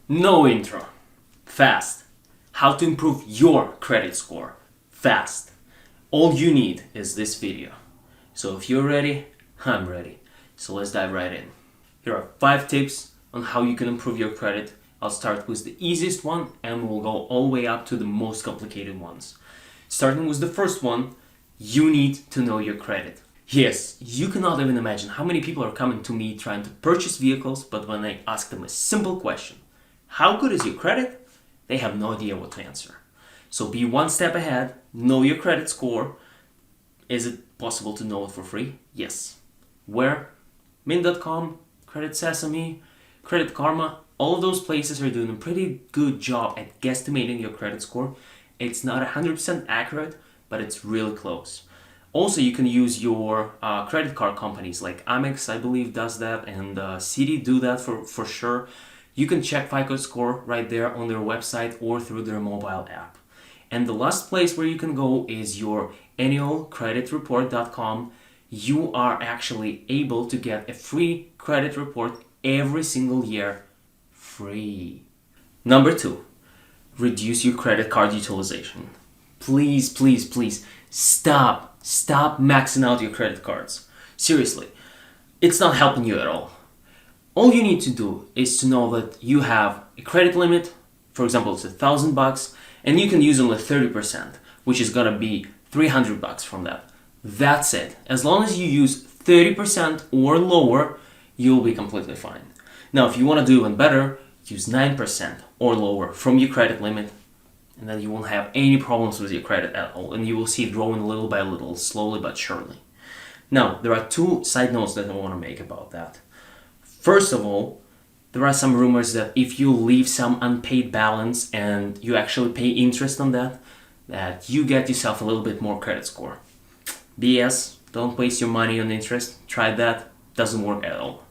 No intro. Fast. How to improve your credit score. Fast. All you need is this video. So if you're ready, I'm ready. So let's dive right in. Here are 5 tips on how you can improve your credit. I'll start with the easiest one and we'll go all the way up to the most complicated ones. Starting with the first one, you need to know your credit. Yes, you cannot even imagine how many people are coming to me trying to purchase vehicles, but when I ask them a simple question, how good is your credit? They have no idea what to answer. So be one step ahead, know your credit score. Is it possible to know it for free? Yes. Where? Mint.com, Credit Sesame, Credit Karma, all of those places are doing a pretty good job at guesstimating your credit score. It's not 100% accurate, but it's really close. Also, you can use your credit card companies like Amex, I believe, does that, and Citi do that for sure. You can check FICO score right there on their website or through their mobile app. And the last place where you can go is your annualcreditreport.com. You are actually able to get a free credit report every single year, free. Number 2, reduce your credit card utilization. Please, please, please, stop maxing out your credit cards. Seriously, it's not helping you at all. All you need to do is to know that you have a credit limit, for example, it's $1,000, and you can use only 30%, which is gonna be $300 from that. That's it. As long as you use 30% or lower, you'll be completely fine. Now, if you want to do even better, use 9% or lower from your credit limit, and then you won't have any problems with your credit at all, and you will see it growing little by little, slowly but surely. Now, there are 2 side notes that I want to make about that. First of all, there are some rumors that if you leave some unpaid balance and you actually pay interest on that, that you get yourself a little bit more credit score. BS, don't waste your money on interest. Try that, doesn't work at all.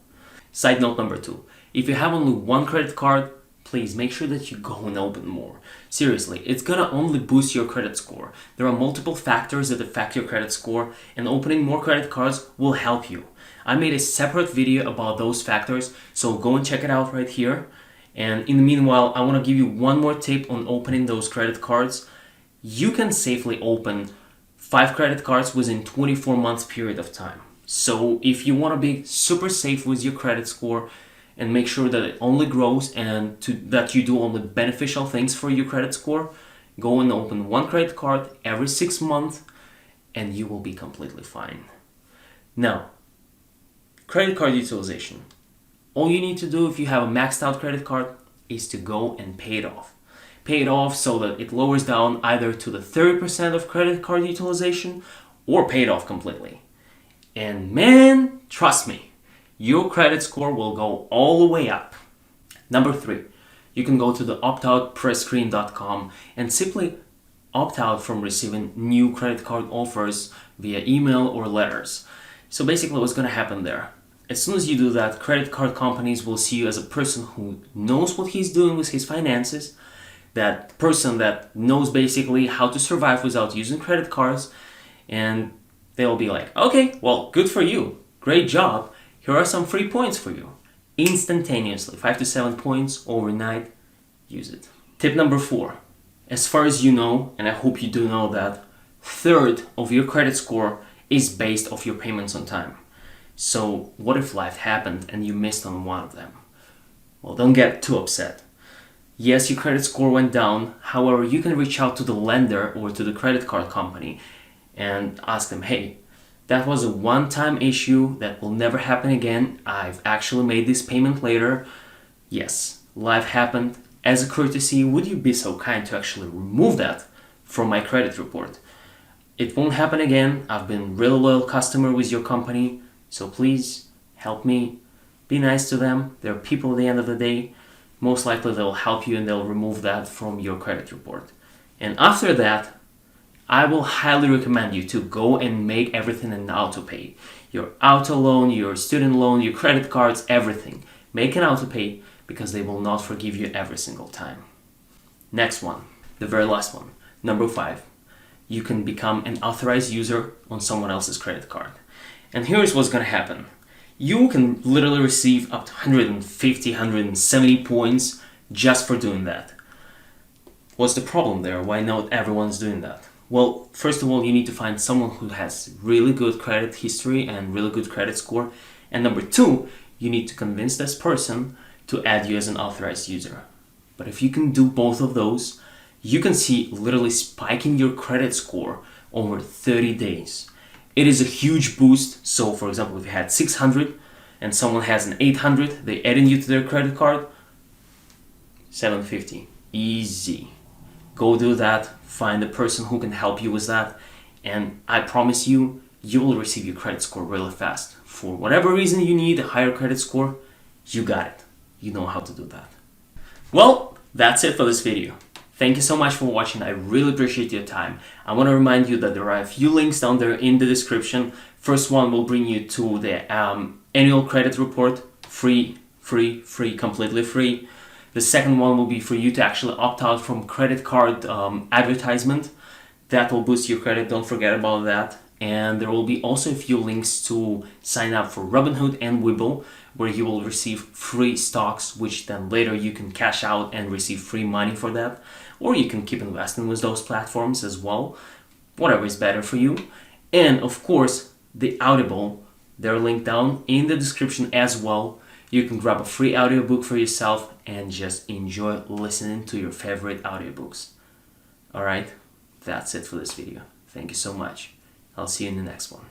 Side note number 2, if you have only one credit card, please make sure that you go and open more. Seriously, it's gonna only boost your credit score. There are multiple factors that affect your credit score, and opening more credit cards will help you. I made a separate video about those factors, so go and check it out right here. And in the meanwhile, I want to give you one more tip on opening those credit cards. You can safely open 5 credit cards within 24 months period of time. So if you want to be super safe with your credit score and make sure that it only grows and that you do only beneficial things for your credit score, go and open 1 credit card every 6 months and you will be completely fine. Now, credit card utilization. All you need to do if you have a maxed out credit card is to go and pay it off. Pay it off so that it lowers down either to the 30% of credit card utilization or pay it off completely. And man, trust me, your credit score will go all the way up. Number 3, you can go to the optoutpressscreen.com and simply opt out from receiving new credit card offers via email or letters. So basically what's going to happen there, as soon as you do that, credit card companies will see you as a person who knows what he's doing with his finances, that person that knows basically how to survive without using credit cards, and they'll be like, okay, well, good for you, great job, here are some free points for you. Instantaneously, 5 to 7 points overnight, use it. Tip number 4, as far as you know, and I hope you do know that, 1/3 of your credit score is based off your payments on time. So what if life happened and you missed on one of them? Well, don't get too upset. Yes, your credit score went down. However, you can reach out to the lender or to the credit card company and ask them, hey, that was a one-time issue that will never happen again. I've actually made this payment later. Yes, life happened. As a courtesy, would you be so kind to actually remove that from my credit report? It won't happen again. I've been a real loyal customer with your company, so please help me. Be nice to them. They're people at the end of the day. Most likely they'll help you and they'll remove that from your credit report. And after that, I will highly recommend you to go and make everything an auto pay. Your auto loan, your student loan, your credit cards, everything. Make an auto pay because they will not forgive you every single time. Next one, the very last one, number 5. You can become an authorized user on someone else's credit card. And here's what's going to happen. You can literally receive up to 150, 170 points just for doing that. What's the problem there? Why not everyone's doing that? Well, first of all, you need to find someone who has really good credit history and really good credit score. And number two, you need to convince this person to add you as an authorized user. But if you can do both of those, you can see literally spiking your credit score over 30 days. It is a huge boost. So for example, if you had 600 and someone has an 800, they adding you to their credit card, 750, easy. Go do that, find a person who can help you with that, and I promise you, you will receive your credit score really fast. For whatever reason you need a higher credit score, you got it. You know how to do that. Well, that's it for this video. Thank you so much for watching. I really appreciate your time. I want to remind you that there are a few links down there in the description. First one will bring you to the annual credit report, free, completely free. The second one will be for you to actually opt out from credit card advertisement. That will boost your credit, don't forget about that. And there will be also a few links to sign up for Robinhood and Webull, where you will receive free stocks, which then later you can cash out and receive free money for that. Or you can keep investing with those platforms as well, whatever is better for you. And of course, the Audible, they're linked down in the description as well. You can grab a free audiobook for yourself and just enjoy listening to your favorite audiobooks. Alright, that's it for this video. Thank you so much. I'll see you in the next one.